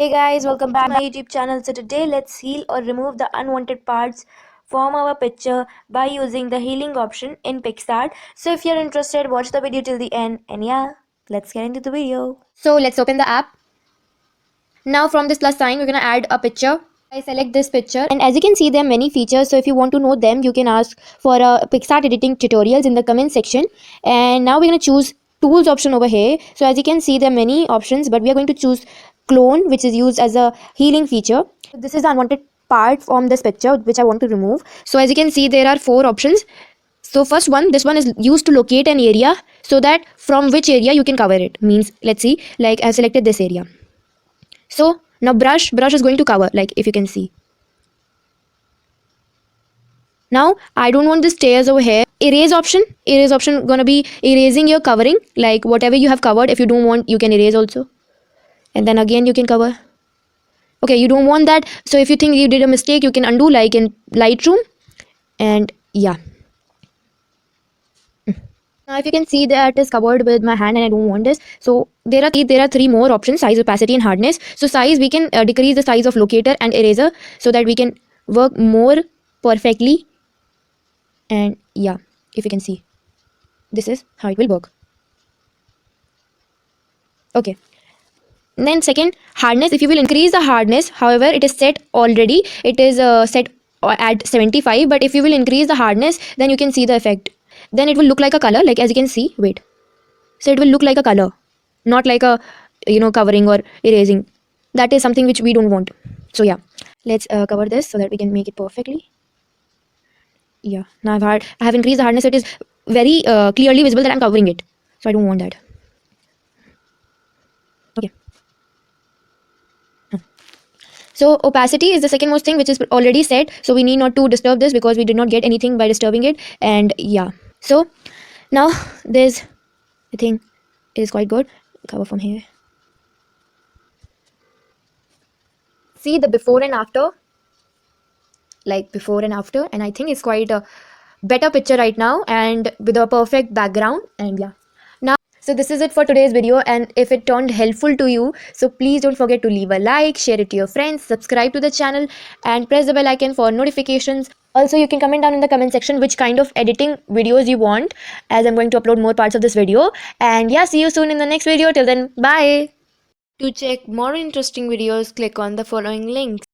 Hey guys, welcome back to my YouTube channel. So today let's heal or remove the unwanted parts from our picture by using the healing option in PixArt. So if you're interested, watch the video till the end, and yeah, let's get into the video. So let's open the app. Now from this plus sign, we're gonna add a picture. I select this picture, and as you can see, there are many features. So if you want to know them, you can ask for a PixArt editing tutorials in the comment section. And now we're gonna choose tools option over here. So as you can see, there are many options, but we are going to choose clone, which is used as a healing feature. This is the unwanted part from this picture which I want to remove. So as you can see, there are 4 options. So first one, this one is used to locate an area so that from which area you can cover it. Means, let's see, like I've selected this area. So now brush is going to cover, like if you can see. Now I don't want the stairs over here. Erase option gonna be erasing your covering, like whatever you have covered. If you don't want, you can erase also, and then again you can cover. Okay, you don't want that, so if you think you did a mistake, you can undo, like in Lightroom. And yeah, now if you can see that is covered with my hand and I don't want this. So there are 3 more options: size, opacity, and hardness. So size, we can decrease the size of locator and eraser so that we can work more perfectly. And yeah, if you can see, this is how it will work. Okay, then second, hardness. If you will increase the hardness, however it is set already, it is set at 75, but if you will increase the hardness, then you can see the effect. Then it will look like a color, like as you can see. Wait, so it will look like a color, not like a covering or erasing. That is something which we don't want. So yeah, let's cover this so that we can make it perfectly. Yeah, now I have increased the hardness, so it is very clearly visible that I'm covering it, so I don't want that. Okay, so opacity is the second most thing, which is already set, so we need not to disturb this because we did not get anything by disturbing it. And yeah, so now this, I think, is quite good. Cover from here. See the before and after, like before and after, and I think it's quite a better picture right now and with a perfect background. And yeah, now, so this is it for today's video, and if it turned helpful to you, so please don't forget to leave a like, share it to your friends, subscribe to the channel, and press the bell icon for notifications. Also, you can comment down in the comment section which kind of editing videos you want, as I'm going to upload more parts of this video. And yeah, see you soon in the next video. Till then, bye. To check more interesting videos, click on the following links.